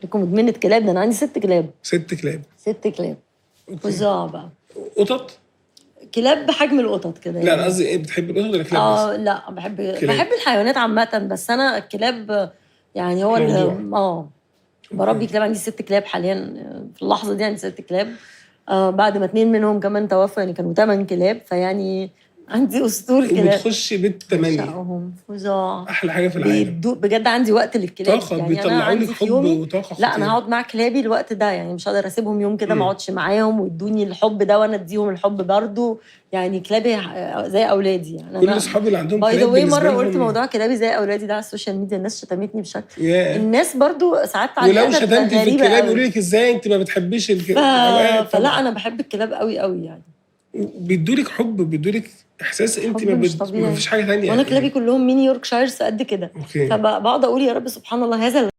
لكم مدمنة كلاب، ده انا عندي 6 كلاب. 6 كلاب؟ 6 كلاب فظاع بقى. قطط؟ كلاب بحجم القطط كده لا انا قصدي ايه، بتحب القطط ولا كلاب بس؟ لا بحب الحيوانات عامة، بس انا الكلاب يعني هو بربي كلاب. عندي 6 كلاب حاليا في اللحظة دي، عندي 6 كلاب. بعد ما 2 منهم كمان توفوا، يعني كانوا 8 كلاب، فيعني عندي اسطول كلاب. وبتخشي بيت 8 فظاع، احلى حاجه في العالم. بجد عندي وقت للكلاب. طاقه، يعني انا بيطلعوا لك عندي في حب يومي وطاقه لا انا خطيره. هقعد مع كلابي الوقت ده، يعني مش هقدر اسيبهم يوم كده ما اقعدش معاهم ويدوني الحب ده وانا اديهم الحب برضو. يعني كلابي زي اولادي. يعني كل اصحابي اللي عندهم باي ذا كلاب واي بالنسبه مره قلت لهم موضوع كلابي زي اولادي ده على السوشيال ميديا، الناس شتمتني بشكل ياه. الناس برضو ساعات ولو تعليقاتها بتبقى شتمتي في غريبه الكلاب قوي. يقولوا لك ازاي انت ما بتحبيش فلا طبعا. انا بحب الكلاب قوي قوي يعني. بيدولك حب، بيدولك احساس انت مش طبيعي. ما فيش حاجه ثانيه وانا كلابي يعني. كلهم ميني يوركشايرز قد كده. اوكي. فبقعد اقول يا رب سبحان الله هذا